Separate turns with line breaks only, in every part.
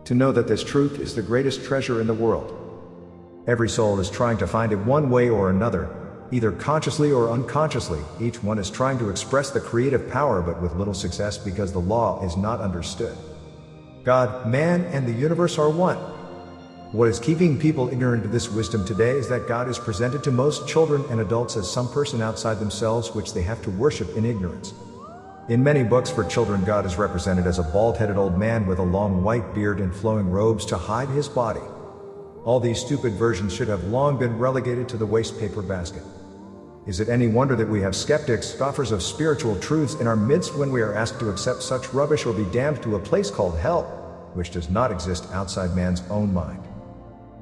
To know that this truth is the greatest treasure in the world. Every soul is trying to find it one way or another, either consciously or unconsciously. Each one is trying to express the creative power, but with little success because the law is not understood. God, man, and the universe are one. What is keeping people ignorant of this wisdom today is that God is presented to most children and adults as some person outside themselves which they have to worship in ignorance. In many books for children, God is represented as a bald-headed old man with a long white beard and flowing robes to hide his body. All these stupid versions should have long been relegated to the waste paper basket. Is it any wonder that we have skeptics, scoffers of spiritual truths in our midst when we are asked to accept such rubbish or be damned to a place called hell, which does not exist outside man's own mind?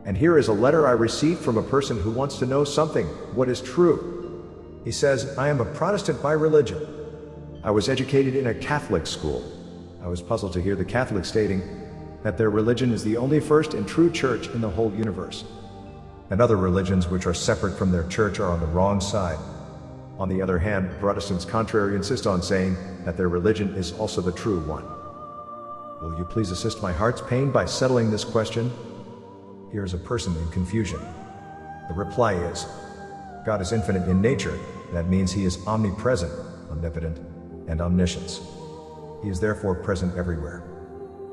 And here is a letter I received from a person who wants to know something, what is true. He says, I am a Protestant by religion. I was educated in a Catholic school. I was puzzled to hear the Catholics stating that their religion is the only first and true church in the whole universe. And other religions which are separate from their church are on the wrong side. On the other hand, Protestants contrary insist on saying that their religion is also the true one. Will you please assist my heart's pain by settling this question? Here is a person in confusion. The reply is, God is infinite in nature. That means he is omnipresent, omnipotent, and omniscience. He is therefore present everywhere.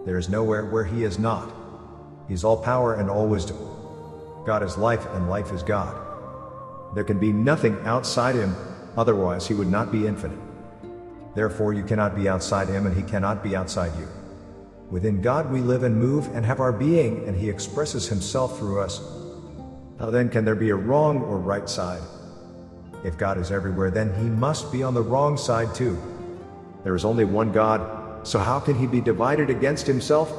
There is nowhere where he is not. He is all power and all wisdom. God is life and life is God. There can be nothing outside him, otherwise he would not be infinite. Therefore you cannot be outside him and he cannot be outside you. Within God we live and move and have our being, and he expresses himself through us. How then can there be a wrong or right side? If God is everywhere, then he must be on the wrong side too. There is only one God, so how can he be divided against himself?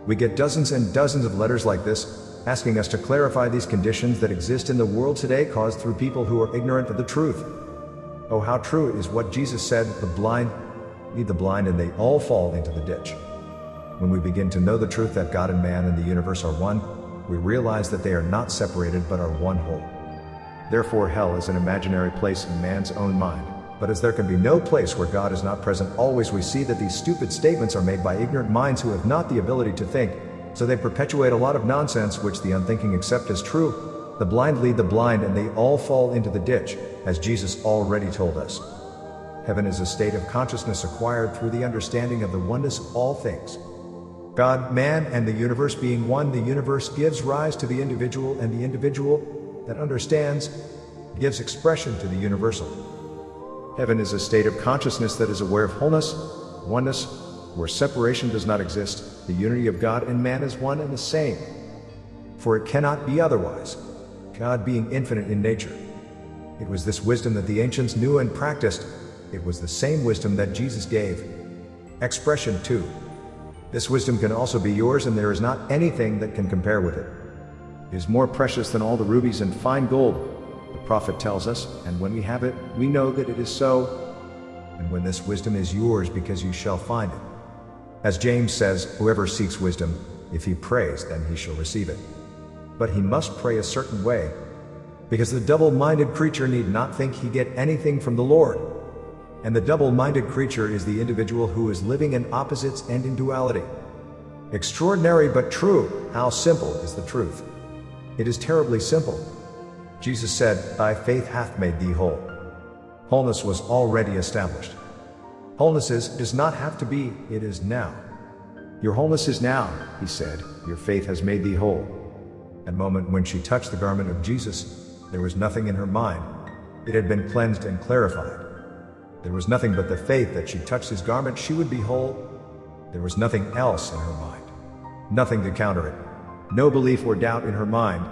We get dozens and dozens of letters like this, asking us to clarify these conditions that exist in the world today caused through people who are ignorant of the truth. Oh, how true is what Jesus said, the blind lead the blind and they all fall into the ditch. When we begin to know the truth that God and man and the universe are one, we realize that they are not separated but are one whole. Therefore hell is an imaginary place in man's own mind. But as there can be no place where God is not present always, we see that these stupid statements are made by ignorant minds who have not the ability to think, so they perpetuate a lot of nonsense which the unthinking accept as true. The blind lead the blind and they all fall into the ditch, as Jesus already told us. Heaven is a state of consciousness acquired through the understanding of the oneness of all things. God, man, and the universe being one, the universe gives rise to the individual, and the individual that understands gives expression to the universal. Heaven is a state of consciousness that is aware of wholeness, oneness, where separation does not exist. The unity of God and man is one and the same. For it cannot be otherwise, God being infinite in nature. It was this wisdom that the ancients knew and practiced. It was the same wisdom that Jesus gave expression to. This wisdom can also be yours, and there is not anything that can compare with it. It is more precious than all the rubies and fine gold, the prophet tells us, and when we have it, we know that it is so. And when this wisdom is yours, because you shall find it. As James says, whoever seeks wisdom, if he prays, then he shall receive it. But he must pray a certain way, because the double-minded creature need not think he get anything from the Lord. And the double-minded creature is the individual who is living in opposites and in duality. Extraordinary but true, how simple is the truth. It is terribly simple. Jesus said, thy faith hath made thee whole. Wholeness was already established. Wholeness does not have to be, it is now. Your wholeness is now, he said, your faith has made thee whole. At the moment when she touched the garment of Jesus, there was nothing in her mind. It had been cleansed and clarified. There was nothing but the faith that she touched his garment, she would be whole. There was nothing else in her mind. Nothing to counter it. No belief or doubt in her mind.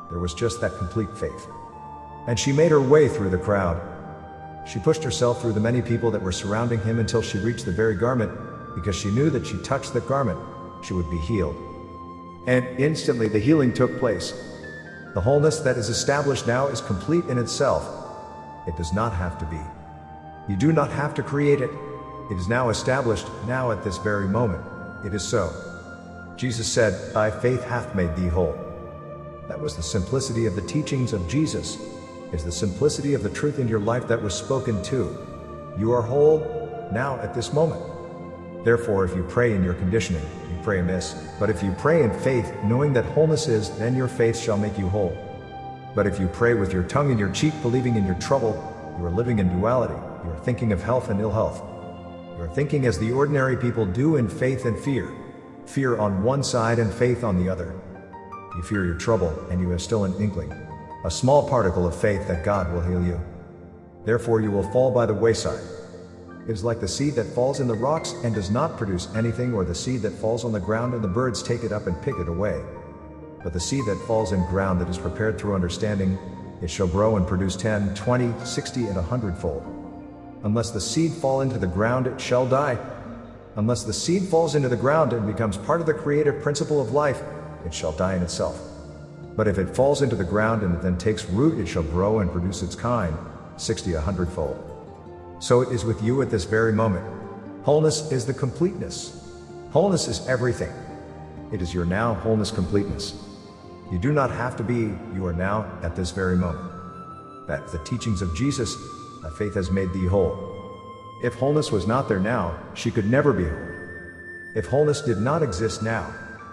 There was just that complete faith. And she made her way through the crowd. She pushed herself through the many people that were surrounding him until she reached the very garment, because she knew that she touched the garment, she would be healed. And instantly the healing took place. The wholeness that is established now is complete in itself. It does not have to be. You do not have to create it. It is now established, now at this very moment. It is so. Jesus said, thy faith hath made thee whole. That was the simplicity of the teachings of Jesus. Is the simplicity of the truth in your life that was spoken to. You are whole, now at this moment. Therefore, if you pray in your conditioning, you pray amiss, but if you pray in faith, knowing that wholeness is, then your faith shall make you whole. But if you pray with your tongue in your cheek, believing in your trouble, you are living in duality. You are thinking of health and ill health. You are thinking as the ordinary people do in faith and fear. Fear on one side and faith on the other. You fear your trouble, and you have still an inkling, a small particle of faith that God will heal you. Therefore you will fall by the wayside. It is like the seed that falls in the rocks and does not produce anything, or the seed that falls on the ground and the birds take it up and pick it away. But the seed that falls in ground that is prepared through understanding, it shall grow and produce 10, 20, 60, and 100-fold. Unless the seed fall into the ground, it shall die. Unless the seed falls into the ground and becomes part of the creative principle of life, it shall die in itself. But if it falls into the ground and it then takes root, it shall grow and produce its kind, 60, 100-fold. So it is with you at this very moment. Wholeness is the completeness. Wholeness is everything. It is your now wholeness, completeness. You do not have to be, you are now, at this very moment. That the teachings of Jesus, thy faith has made thee whole. If wholeness was not there now, she could never be whole. If wholeness did not exist now,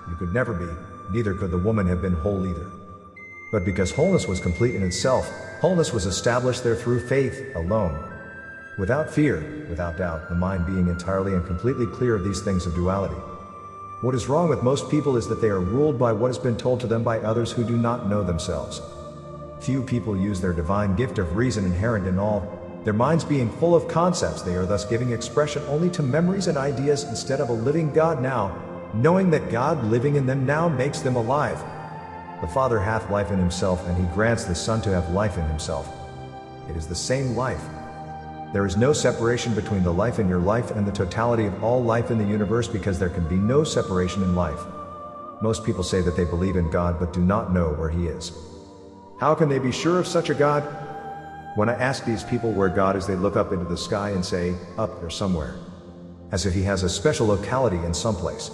you could never be, neither could the woman have been whole either. But because wholeness was complete in itself, wholeness was established there through faith alone. Without fear, without doubt, the mind being entirely and completely clear of these things of duality. What is wrong with most people is that they are ruled by what has been told to them by others who do not know themselves. Few people use their divine gift of reason inherent in all. Their minds being full of concepts, they are thus giving expression only to memories and ideas instead of a living God now, knowing that God living in them now makes them alive. The Father hath life in himself, and he grants the Son to have life in himself. It is the same life. There is no separation between the life in your life and the totality of all life in the universe, because there can be no separation in life. Most people say that they believe in God but do not know where he is. How can they be sure of such a God? When I ask these people where God is, they look up into the sky and say, up there somewhere. As if he has a special locality in some place.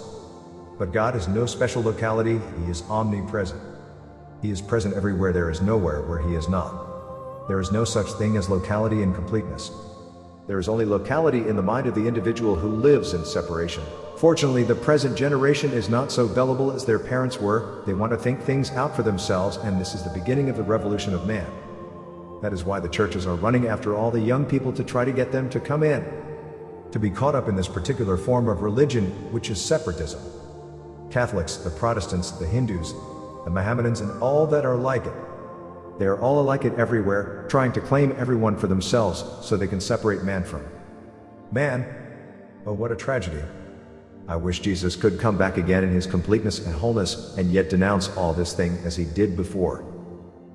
But God is no special locality, he is omnipresent. He is present everywhere, there is nowhere where he is not. There is no such thing as locality in completeness. There is only locality in the mind of the individual who lives in separation. Fortunately, the present generation is not so gullible as their parents were. They want to think things out for themselves, and this is the beginning of the revolution of man. That is why the churches are running after all the young people to try to get them to come in, to be caught up in this particular form of religion, which is separatism. Catholics, the Protestants, the Hindus, the Mohammedans, and all that are like it. They are all alike it everywhere, trying to claim everyone for themselves, so they can separate man from man. Oh, what a tragedy. I wish Jesus could come back again in his completeness and wholeness, and yet denounce all this thing as he did before.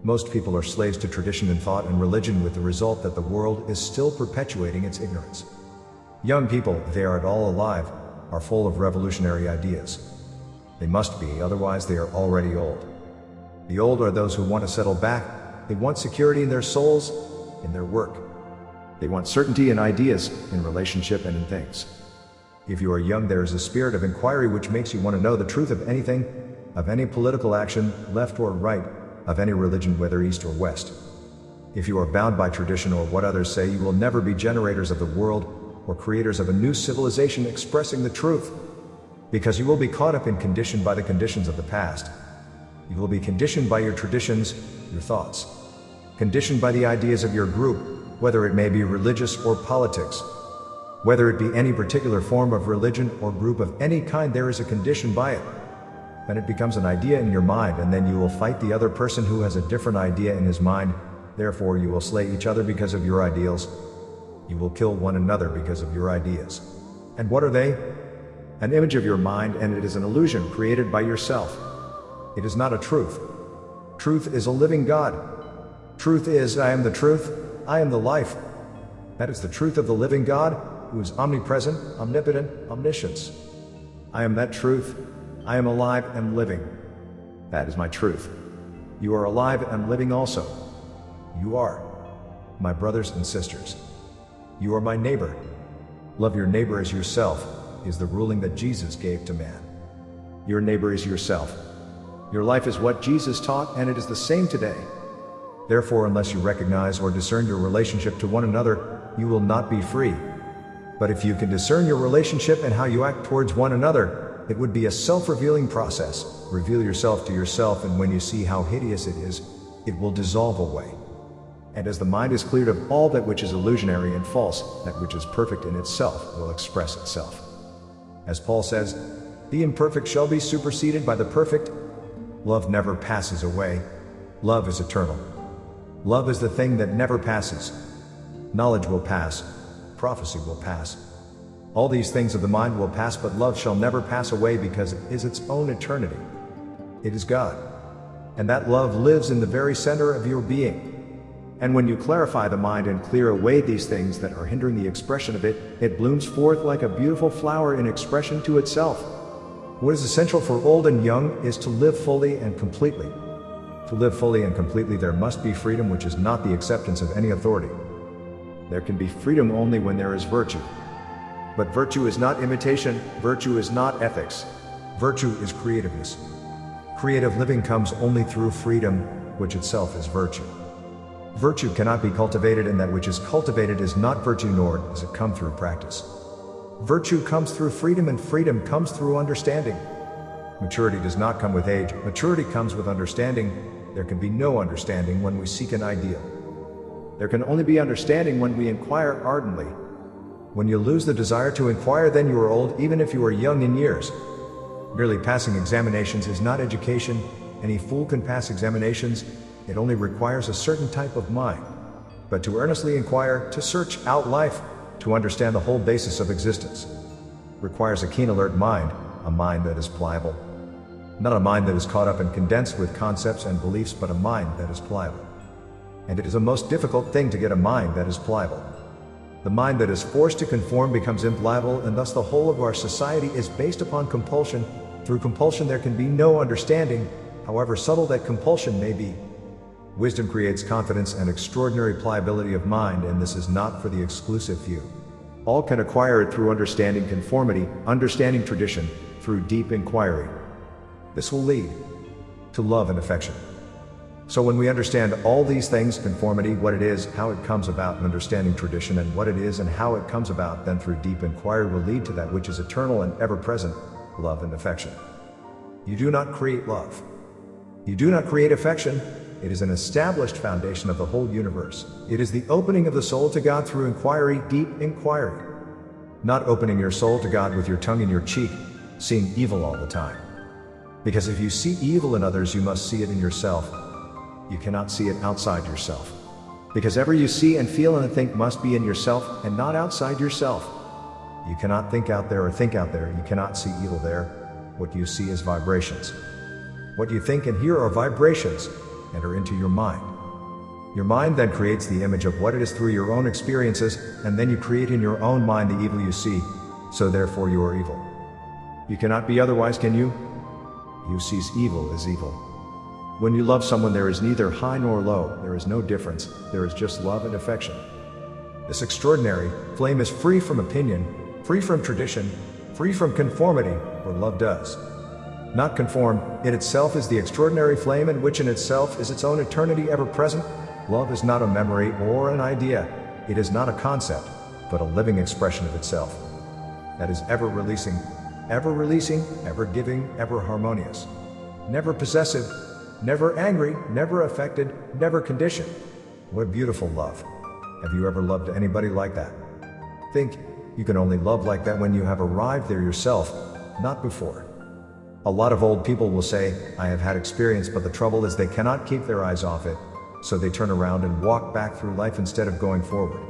Most people are slaves to tradition and thought and religion, with the result that the world is still perpetuating its ignorance. Young people, if they are at all alive, are full of revolutionary ideas. They must be, otherwise they are already old. The old are those who want to settle back. They want security in their souls, in their work. They want certainty in ideas, in relationship, and in things. If you are young, there is a spirit of inquiry which makes you want to know the truth of anything, of any political action, left or right, of any religion, whether east or west. If you are bound by tradition or what others say, you will never be generators of the world, or creators of a new civilization expressing the truth, because you will be caught up and conditioned by the conditions of the past. You will be conditioned by your traditions, your thoughts, conditioned by the ideas of your group, whether it may be religious or politics. Whether it be any particular form of religion or group of any kind, there is a condition by it. Then it becomes an idea in your mind, and then you will fight the other person who has a different idea in his mind. Therefore you will slay each other because of your ideals. You will kill one another because of your ideas. And what are they? An image of your mind, and it is an illusion created by yourself. It is not a truth. Truth is a living God. Truth is, I am the truth, I am the life. That is the truth of the living God, who is omnipresent, omnipotent, omniscience. I am that truth. I am alive and living. That is my truth. You are alive and living also. You are my brothers and sisters. You are my neighbor. Love your neighbor as yourself is the ruling that Jesus gave to man. Your neighbor is yourself. Your life is what Jesus taught, and it is the same today. Therefore, unless you recognize or discern your relationship to one another, you will not be free. But if you can discern your relationship and how you act towards one another, it would be a self-revealing process. Reveal yourself to yourself, and when you see how hideous it is, it will dissolve away. And as the mind is cleared of all that which is illusionary and false, that which is perfect in itself will express itself. As Paul says, the imperfect shall be superseded by the perfect. Love never passes away. Love is eternal. Love is the thing that never passes. Knowledge will pass. Prophecy will pass. All these things of the mind will pass, but love shall never pass away because it is its own eternity. It is God. And that love lives in the very center of your being. And when you clarify the mind and clear away these things that are hindering the expression of it, it blooms forth like a beautiful flower in expression to itself. What is essential for old and young is to live fully and completely. To live fully and completely, there must be freedom, which is not the acceptance of any authority. There can be freedom only when there is virtue. But virtue is not imitation, virtue is not ethics. Virtue is creativeness. Creative living comes only through freedom, which itself is virtue. Virtue cannot be cultivated, and that which is cultivated is not virtue, nor does it come through practice. Virtue comes through freedom, and freedom comes through understanding. Maturity does not come with age, maturity comes with understanding. There can be no understanding when we seek an ideal. There can only be understanding when we inquire ardently. When you lose the desire to inquire, then you are old, even if you are young in years. Merely passing examinations is not education. Any fool can pass examinations. It only requires a certain type of mind. But to earnestly inquire, to search out life, to understand the whole basis of existence, requires a keen, alert mind, a mind that is pliable. Not a mind that is caught up and condensed with concepts and beliefs, but a mind that is pliable. And it is a most difficult thing to get a mind that is pliable. The mind that is forced to conform becomes impliable, and thus the whole of our society is based upon compulsion. Through compulsion there can be no understanding, however subtle that compulsion may be. Wisdom creates confidence and extraordinary pliability of mind, and this is not for the exclusive few. All can acquire it through understanding conformity, understanding tradition, through deep inquiry. This will lead to love and affection. So when we understand all these things, conformity, what it is, how it comes about, and understanding tradition and what it is and how it comes about, then through deep inquiry will lead to that which is eternal and ever-present, love and affection. You do not create love. You do not create affection. It is an established foundation of the whole universe. It is the opening of the soul to God through inquiry, deep inquiry. Not opening your soul to God with your tongue in your cheek, seeing evil all the time. Because if you see evil in others, you must see it in yourself. You cannot see it outside yourself. Because ever you see and feel and think must be in yourself and not outside yourself. You cannot think out there or think out there. You cannot see evil there. What you see is vibrations. What you think and hear are vibrations. Enter into your mind. Your mind then creates the image of what it is through your own experiences, and then you create in your own mind the evil you see, so therefore you are evil. You cannot be otherwise, can you? You sees evil as evil. When you love someone, there is neither high nor low, there is no difference, there is just love and affection. This extraordinary flame is free from opinion, free from tradition, free from conformity, for love does not conform. It itself is the extraordinary flame, in which in itself is its own eternity ever present. Love is not a memory or an idea. It is not a concept, but a living expression of itself. That is ever releasing, ever giving, ever harmonious. Never possessive, never angry, never affected, never conditioned. What beautiful love. Have you ever loved anybody like that? Think, you can only love like that when you have arrived there yourself, not before. A lot of old people will say, I have had experience, but the trouble is they cannot keep their eyes off it, so they turn around and walk back through life instead of going forward.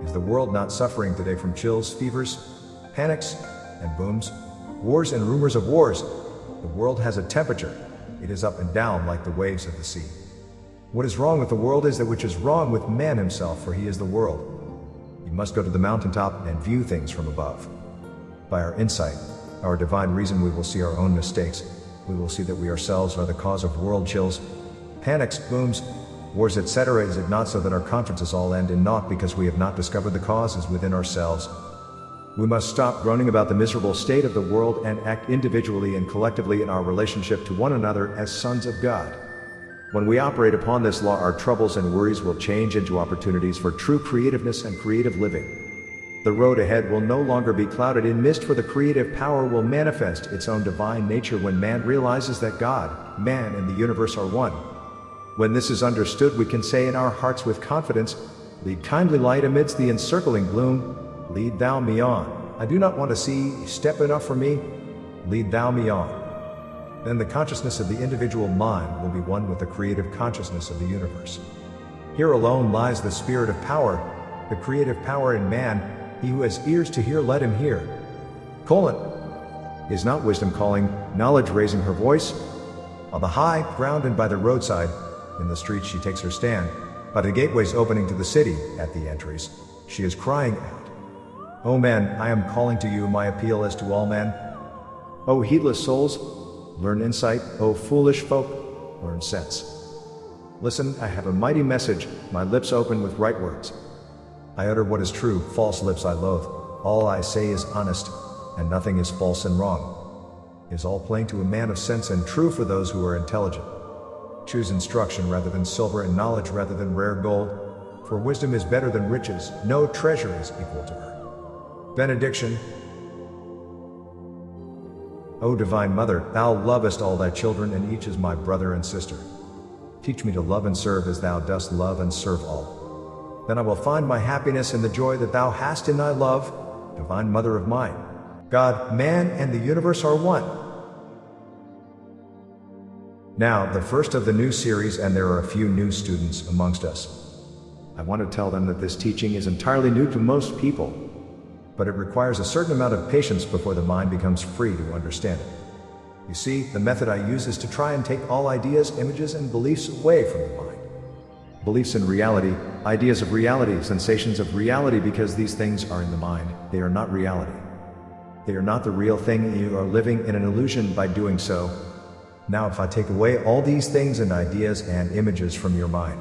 Is the world not suffering today from chills, fevers, panics, and booms, wars and rumors of wars? The world has a temperature. It is up and down like the waves of the sea. What is wrong with the world is that which is wrong with man himself, for he is the world. You must go to the mountaintop and view things from above. By our insight, our divine reason, we will see our own mistakes. We will see that we ourselves are the cause of world chills, panics, booms, wars, etc. Is it not so that our conferences all end in naught because we have not discovered the causes within ourselves? We must stop groaning about the miserable state of the world and act individually and collectively in our relationship to one another as sons of God. When we operate upon this law, our troubles and worries will change into opportunities for true creativeness and creative living. The road ahead will no longer be clouded in mist, for the creative power will manifest its own divine nature when man realizes that God, man, and the universe are one. When this is understood, we can say in our hearts with confidence, "Lead, kindly light, amidst the encircling gloom. Lead thou me on. I do not want to see step enough for me. Lead thou me on." Then the consciousness of the individual mind will be one with the creative consciousness of the universe. Here alone lies the spirit of power, the creative power in man. He who has ears to hear, let him hear. Is not wisdom calling, knowledge raising her voice? On the high ground and by the roadside, in the streets she takes her stand, by the gateways opening to the city, at the entries, she is crying out, "O men, I am calling to you, my appeal is to all men. O heedless souls, learn insight, O foolish folk, learn sense. Listen, I have a mighty message, my lips open with right words. I utter what is true, false lips I loathe. All I say is honest, and nothing is false and wrong. Is all plain to a man of sense and true for those who are intelligent. Choose instruction rather than silver, and knowledge rather than rare gold, for wisdom is better than riches, no treasure is equal to her." Benediction. O Divine Mother, thou lovest all thy children, and each is my brother and sister. Teach me to love and serve as thou dost love and serve all. Then I will find my happiness in the joy that thou hast in thy love, Divine Mother of mine. God, man, and the universe are one. Now, the first of the new series, and there are a few new students amongst us. I want to tell them that this teaching is entirely new to most people, but it requires a certain amount of patience before the mind becomes free to understand it. You see, the method I use is to try and take all ideas, images, and beliefs away from the mind. Beliefs in reality, ideas of reality, sensations of reality, because these things are in the mind, they are not reality. They are not the real thing. You are living in an illusion by doing so. Now if I take away all these things and ideas and images from your mind,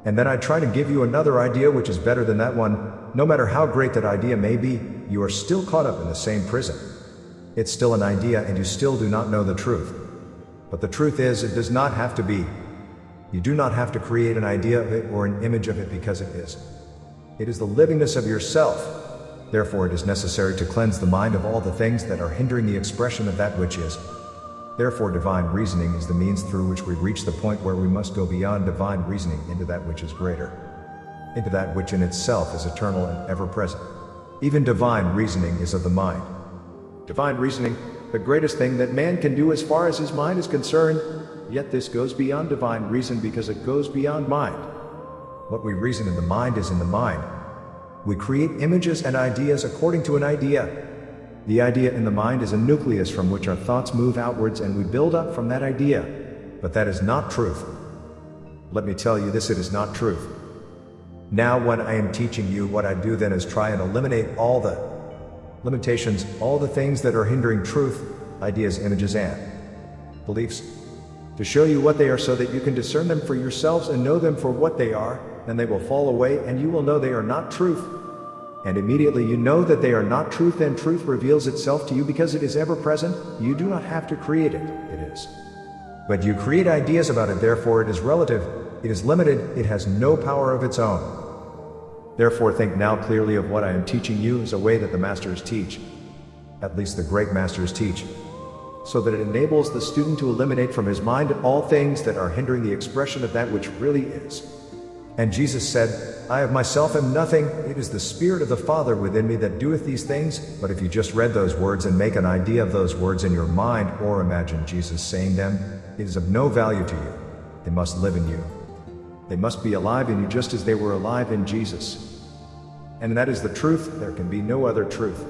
and then I try to give you another idea which is better than that one, no matter how great that idea may be, you are still caught up in the same prison. It's still an idea and you still do not know the truth. But the truth is, it does not have to be. You do not have to create an idea of it or an image of it, because it is. It is the livingness of yourself. Therefore it is necessary to cleanse the mind of all the things that are hindering the expression of that which is. Therefore divine reasoning is the means through which we reach the point where we must go beyond divine reasoning into that which is greater, into that which in itself is eternal and ever-present. Even divine reasoning is of the mind. Divine reasoning, the greatest thing that man can do as far as his mind is concerned, yet this goes beyond divine reason because it goes beyond mind. What we reason in the mind is in the mind. We create images and ideas according to an idea. The idea in the mind is a nucleus from which our thoughts move outwards, and we build up from that idea. But that is not truth. Let me tell you this, it is not truth. Now when I am teaching you, what I do then is try and eliminate all the limitations, all the things that are hindering truth, ideas, images, and beliefs, to show you what they are so that you can discern them for yourselves and know them for what they are, and they will fall away and you will know they are not truth. And immediately you know that they are not truth, and truth reveals itself to you because it is ever present. You do not have to create it, it is. But you create ideas about it, therefore it is relative, it is limited, it has no power of its own. Therefore think now clearly of what I am teaching you as a way that the masters teach, at least the great masters teach, so that it enables the student to eliminate from his mind all things that are hindering the expression of that which really is. And Jesus said, I of myself am nothing, it is the Spirit of the Father within me that doeth these things. But if you just read those words and make an idea of those words in your mind, or imagine Jesus saying them, it is of no value to you. They must live in you. They must be alive in you just as they were alive in Jesus. And that is the truth, there can be no other truth.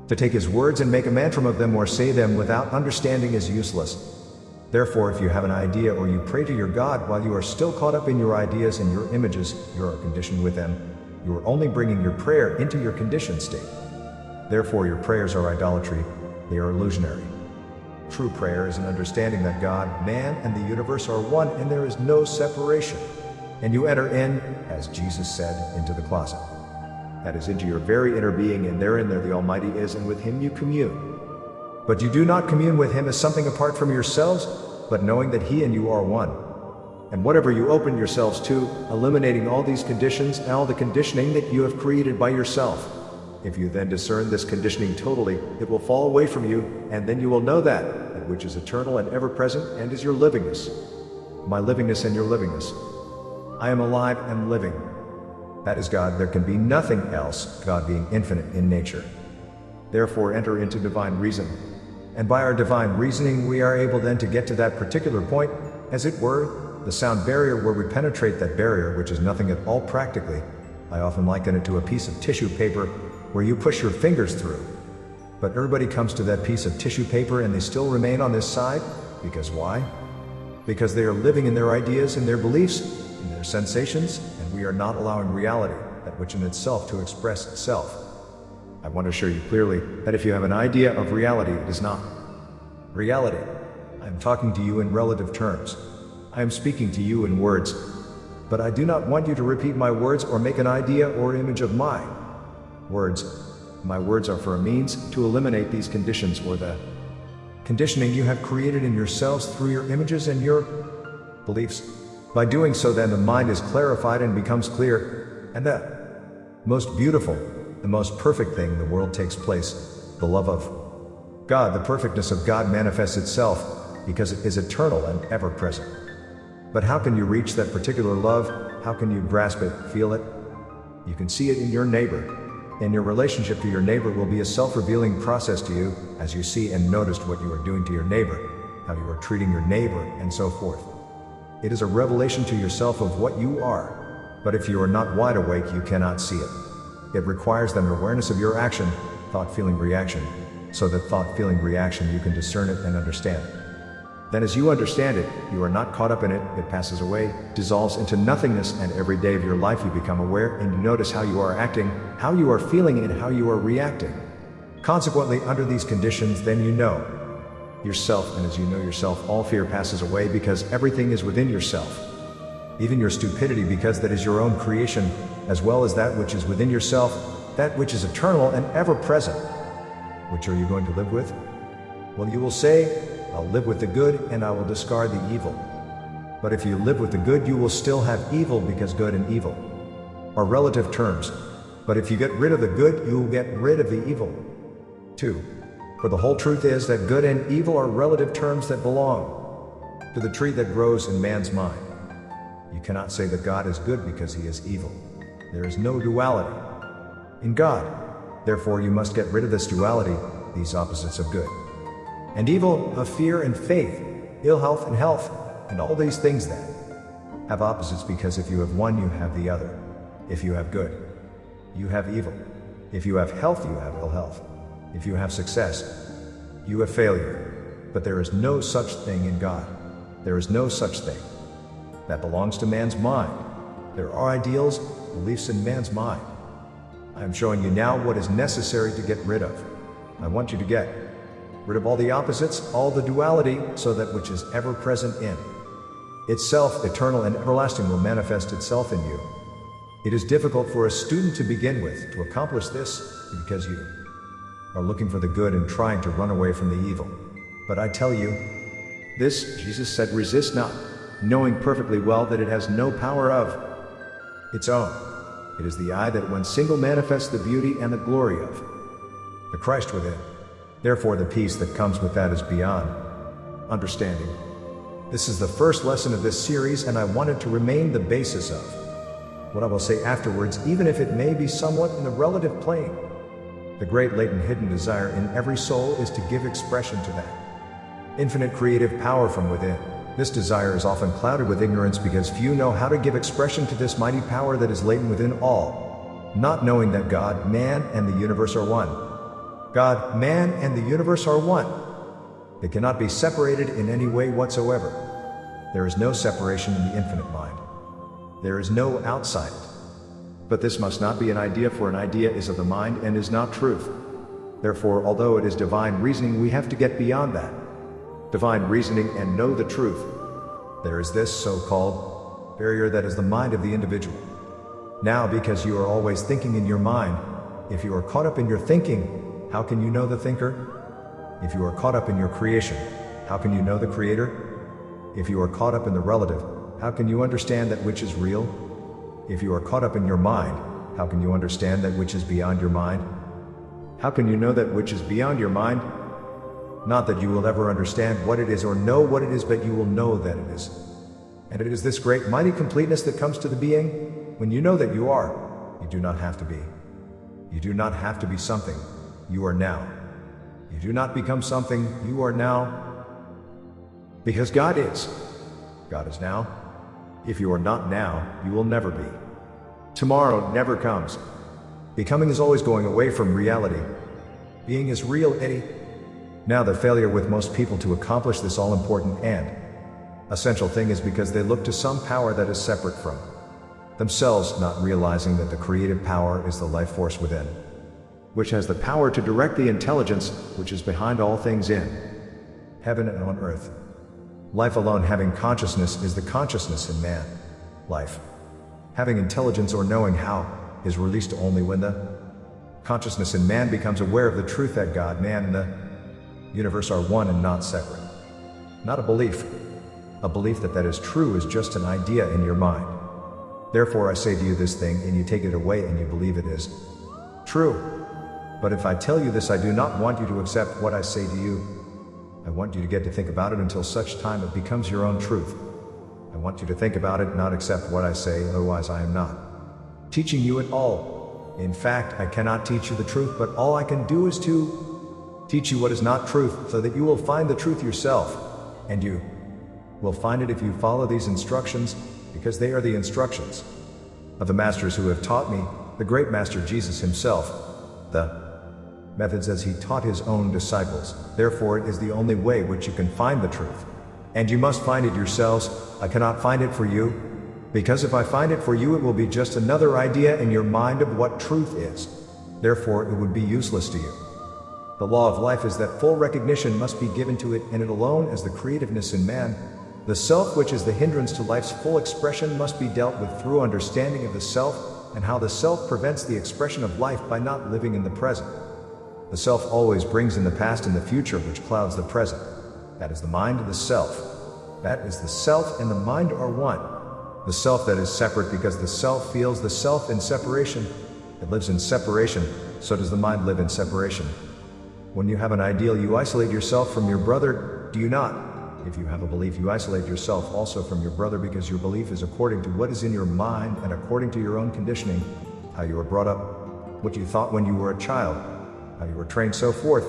To take his words and make a mantra of them or say them without understanding is useless. Therefore, if you have an idea or you pray to your God while you are still caught up in your ideas and your images, you are conditioned with them. You are only bringing your prayer into your conditioned state. Therefore, your prayers are idolatry. They are illusionary. True prayer is an understanding that God, man, and the universe are one, and there is no separation. And you enter in, as Jesus said, into the closet. That is, into your very inner being, and therein there the Almighty is, and with him you commune. But you do not commune with him as something apart from yourselves, but knowing that he and you are one. And whatever you open yourselves to, eliminating all these conditions and all the conditioning that you have created by yourself, If you then discern this conditioning totally, it will fall away from you, and then you will know that which is eternal and ever-present and is your livingness. My livingness and your livingness. I am alive and living. That is God. There can be nothing else, God being infinite in nature. Therefore enter into divine reason. And by our divine reasoning we are able then to get to that particular point, as it were, the sound barrier where we penetrate that barrier which is nothing at all practically. I often liken it to a piece of tissue paper where you push your fingers through. But everybody comes to that piece of tissue paper and they still remain on this side. Because why? Because they are living in their ideas and their beliefs, in their sensations, and we are not allowing reality, that which in itself, to express itself. I want to show you clearly that if you have an idea of reality, it is not reality. I am talking to you in relative terms. I am speaking to you in words. But I do not want you to repeat my words or make an idea or image of my words. My words are for a means to eliminate these conditions or the conditioning you have created in yourselves through your images and your beliefs. By doing so then the mind is clarified and becomes clear, and the most beautiful, the most perfect thing in the world takes place, the love of God. The perfectness of God manifests itself because it is eternal and ever-present. But how can you reach that particular love? How can you grasp it, feel it? You can see it in your neighbor. And your relationship to your neighbor will be a self-revealing process to you, as you see and noticed what you are doing to your neighbor, how you are treating your neighbor, and so forth. It is a revelation to yourself of what you are. But if you are not wide awake, you cannot see it. It requires then awareness of your action, thought, feeling, reaction, so that thought, feeling, reaction, you can discern it and understand it. Then as you understand it, you are not caught up in it, it passes away, dissolves into nothingness, and every day of your life you become aware and you notice how you are acting, how you are feeling, and how you are reacting. Consequently, under these conditions, then you know yourself, and as you know yourself, all fear passes away because everything is within yourself. Even your stupidity, because that is your own creation, as well as that which is within yourself, that which is eternal and ever-present. Which are you going to live with? Well, you will say, I'll live with the good and I will discard the evil. But if you live with the good, you will still have evil, because good and evil are relative terms. But if you get rid of the good, you will get rid of the evil too. For the whole truth is that good and evil are relative terms that belong to the tree that grows in man's mind. You cannot say that God is good because he is evil. There is no duality in God. Therefore you must get rid of this duality, these opposites of good and evil, of fear and faith, ill health and health, and all these things that have opposites, because if you have one, you have the other. If you have good, you have evil. If you have health, you have ill health. If you have success, you have failure. But there is no such thing in God. There is no such thing. That belongs to man's mind. There are ideals, beliefs in man's mind. I am showing you now what is necessary to get rid of. I want you to get rid of all the opposites, all the duality, so that which is ever present in itself, eternal and everlasting, will manifest itself in you. It is difficult for a student to begin with to accomplish this, because you are looking for the good and trying to run away from the evil. But I tell you, this, Jesus said, resist not, knowing perfectly well that it has no power of its own. It is the I that when single manifests the beauty and the glory of the Christ within. Therefore the peace that comes with that is beyond understanding. This is the first lesson of this series, and I want it to remain the basis of what I will say afterwards, even if it may be somewhat in the relative plane. The great latent hidden desire in every soul is to give expression to that infinite creative power from within. This desire is often clouded with ignorance, because few know how to give expression to this mighty power that is latent within all, not knowing that God, man, and the universe are one. God, man, and the universe are one. They cannot be separated in any way whatsoever. There is no separation in the infinite mind. There is no outside it. But this must not be an idea, for an idea is of the mind and is not truth. Therefore, although it is divine reasoning, we have to get beyond that divine reasoning and know the truth. There is this so-called barrier that is the mind of the individual. Now, because you are always thinking in your mind, if you are caught up in your thinking, how can you know the thinker? If you are caught up in your creation, how can you know the creator? If you are caught up in the relative, how can you understand that which is real? If you are caught up in your mind, how can you understand that which is beyond your mind? How can you know that which is beyond your mind? Not that you will ever understand what it is or know what it is, but you will know that it is. And it is this great mighty completeness that comes to the being when you know that you are. You do not have to be. You do not have to be something. You are now. You do not become something. You are now. Because God is. God is now. If you are not now, you will never be. Tomorrow never comes. Becoming is always going away from reality. Being is real, Eddie. Now the failure with most people to accomplish this all-important and essential thing is because they look to some power that is separate from themselves, not realizing that the creative power is the life force within, which has the power to direct the intelligence which is behind all things in heaven and on earth. Life alone having consciousness is the consciousness in man. Life having intelligence or knowing how is released only when the consciousness in man becomes aware of the truth that God, man, and the universe are one and not separate. Not a belief. A belief that is true is just an idea in your mind. Therefore I say to you this thing, and you take it away and you believe it is true. But if I tell you this, I do not want you to accept what I say to you. I want you to get to think about it until such time it becomes your own truth. I want you to think about it, not accept what I say, otherwise I am not teaching you at all. In fact, I cannot teach you the truth, but all I can do is to teach you what is not truth, so that you will find the truth yourself. And you will find it if you follow these instructions, because they are the instructions of the masters who have taught me, the great master Jesus himself, the methods as he taught his own disciples. Therefore it is the only way which you can find the truth. And you must find it yourselves. I cannot find it for you, because if I find it for you, it will be just another idea in your mind of what truth is. Therefore it would be useless to you. The law of life is that full recognition must be given to it, and it alone as the creativeness in man. The self, which is the hindrance to life's full expression, must be dealt with through understanding of the self, and how the self prevents the expression of life by not living in the present. The self always brings in the past and the future, which clouds the present. That is the mind of the self. That is the self and the mind are one. The self that is separate, because the self feels the self in separation. It lives in separation, so does the mind live in separation. When you have an ideal, you isolate yourself from your brother, do you not? If you have a belief, you isolate yourself also from your brother, because your belief is according to what is in your mind and according to your own conditioning, how you were brought up, what you thought when you were a child, how you were trained, so forth,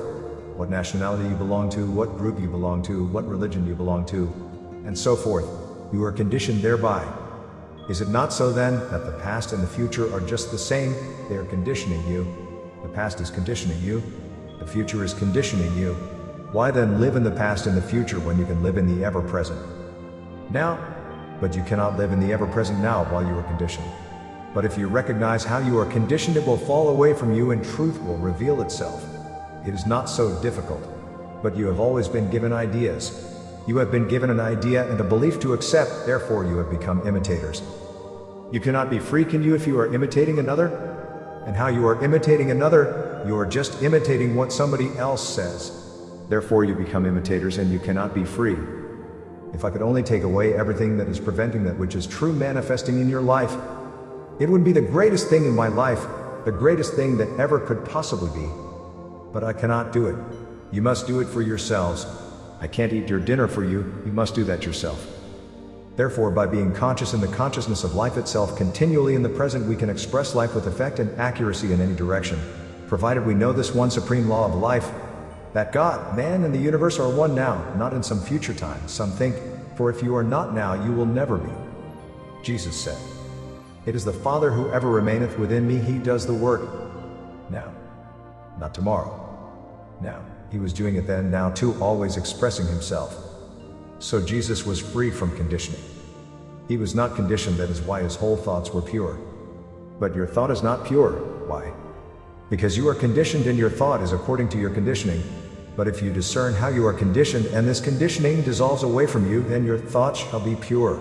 what nationality you belong to, what group you belong to, what religion you belong to, and so forth. You are conditioned thereby. Is it not so then, that the past and the future are just the same? They are conditioning you. The past is conditioning you. The future is conditioning you. Why then live in the past and the future when you can live in the ever-present now? But you cannot live in the ever-present now while you are conditioned. But if you recognize how you are conditioned, it will fall away from you and truth will reveal itself. It is not so difficult. But you have always been given ideas. You have been given an idea and a belief to accept, therefore you have become imitators. You cannot be free, can you, if you are imitating another? And how you are imitating another? You are just imitating what somebody else says. Therefore you become imitators and you cannot be free. If I could only take away everything that is preventing that which is true manifesting in your life, it would be the greatest thing in my life, the greatest thing that ever could possibly be. But I cannot do it. You must do it for yourselves. I can't eat your dinner for you, you must do that yourself. Therefore, by being conscious in the consciousness of life itself continually in the present, we can express life with effect and accuracy in any direction, provided we know this one supreme law of life, that God, man, and the universe are one now, not in some future time. Some think, for if you are not now, you will never be. Jesus said, "It is the Father who ever remaineth within me, he does the work now, not tomorrow. Now." He was doing it then, now too, always expressing himself. So Jesus was free from conditioning. He was not conditioned, that is why his whole thoughts were pure. But your thought is not pure. Why? Because you are conditioned and your thought is according to your conditioning. But if you discern how you are conditioned and this conditioning dissolves away from you, then your thought shall be pure.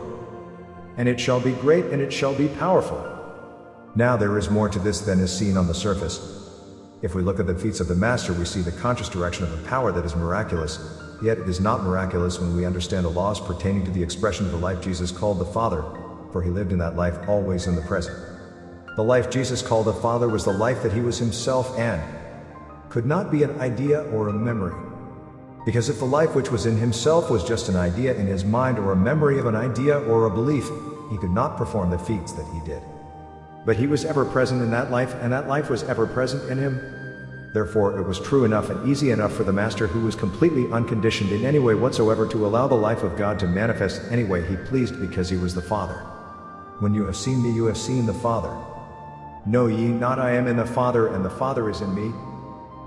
And it shall be great and it shall be powerful. Now there is more to this than is seen on the surface. If we look at the feats of the Master, we see the conscious direction of a power that is miraculous, yet it is not miraculous when we understand the laws pertaining to the expression of the life Jesus called the Father, for he lived in that life always in the present. The life Jesus called the Father was the life that he was himself, and could not be an idea or a memory. Because if the life which was in himself was just an idea in his mind or a memory of an idea or a belief, he could not perform the feats that he did. But he was ever present in that life, and that life was ever present in him. Therefore it was true enough and easy enough for the Master, who was completely unconditioned in any way whatsoever, to allow the life of God to manifest any way he pleased, because he was the Father. When you have seen me, you have seen the Father. Know ye not I am in the Father, and the Father is in me?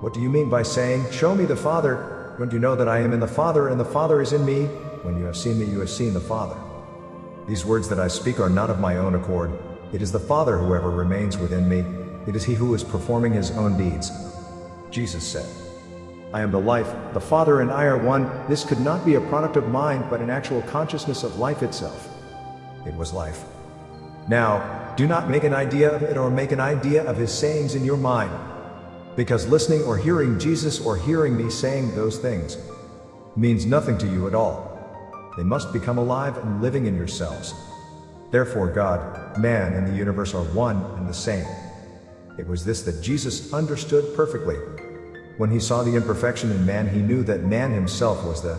What do you mean by saying, show me the Father? Don't you know that I am in the Father, and the Father is in me? When you have seen me, you have seen the Father. These words that I speak are not of my own accord. It is the Father who ever remains within me. It is he who is performing his own deeds. Jesus said, I am the life, the Father and I are one. This could not be a product of mind, but an actual consciousness of life itself. It was life. Now, do not make an idea of it or make an idea of his sayings in your mind, because listening or hearing Jesus or hearing me saying those things means nothing to you at all. They must become alive and living in yourselves. Therefore God, man, and the universe are one and the same. It was this that Jesus understood perfectly. When he saw the imperfection in man, he knew that man himself was the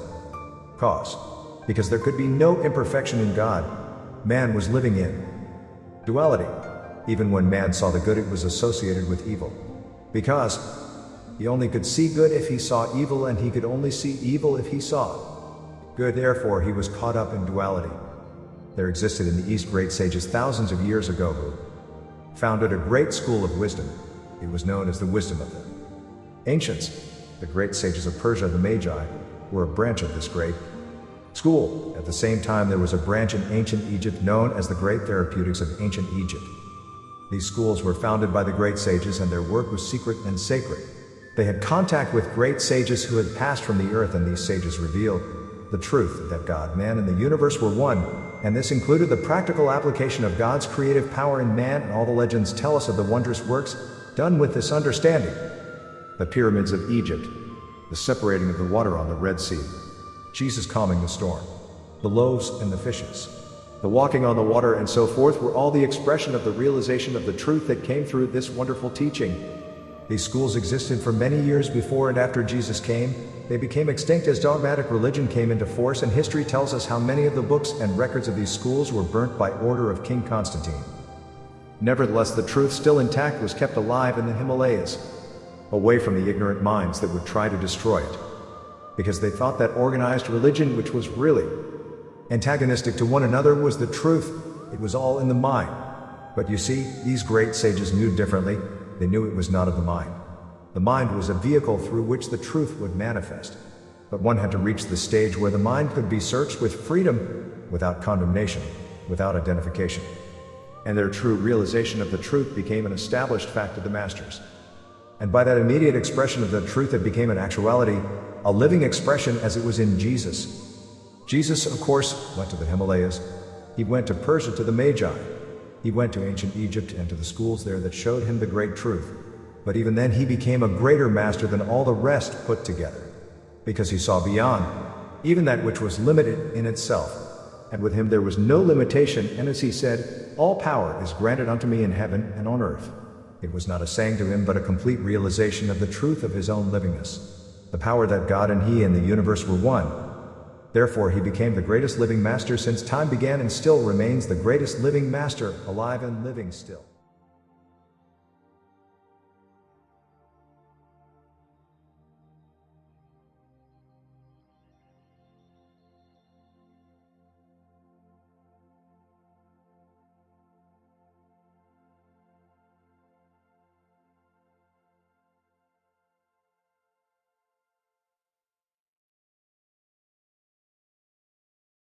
cause. Because there could be no imperfection in God, man was living in duality. Even when man saw the good, it was associated with evil. Because he only could see good if he saw evil, and he could only see evil if he saw good. Therefore he was caught up in duality. There existed in the East great sages thousands of years ago who founded a great school of wisdom. It was known as the wisdom of the ancients. The great sages of Persia, the Magi, were a branch of this great school. At the same time, there was a branch in ancient Egypt known as the great therapeutics of ancient Egypt. These schools were founded by the great sages, and their work was secret and sacred. They had contact with great sages who had passed from the earth, and these sages revealed the truth that God, man, and the universe were one, and this included the practical application of God's creative power in man, and all the legends tell us of the wondrous works done with this understanding. The pyramids of Egypt, the separating of the water on the Red Sea, Jesus calming the storm, the loaves and the fishes, the walking on the water, and so forth, were all the expression of the realization of the truth that came through this wonderful teaching. These schools existed for many years before and after Jesus came. They became extinct as dogmatic religion came into force, and history tells us how many of the books and records of these schools were burnt by order of King Constantine. Nevertheless, the truth, still intact, was kept alive in the Himalayas, away from the ignorant minds that would try to destroy it, because they thought that organized religion, which was really antagonistic to one another, was the truth. It was all in the mind. But you see, these great sages knew differently. They knew it was not of the mind. The mind was a vehicle through which the truth would manifest. But one had to reach the stage where the mind could be searched with freedom, without condemnation, without identification. And their true realization of the truth became an established fact of the masters. And by that immediate expression of the truth, it became an actuality, a living expression, as it was in Jesus. Jesus, of course, went to the Himalayas. He went to Persia, to the Magi. He went to ancient Egypt and to the schools there that showed him the great truth. But even then he became a greater master than all the rest put together, because he saw beyond even that which was limited in itself. And with him there was no limitation, and as he said, all power is granted unto me in heaven and on earth. It was not a saying to him, but a complete realization of the truth of his own livingness, the power that God and he and the universe were one. Therefore he became the greatest living master since time began, and still remains the greatest living master, alive and living still.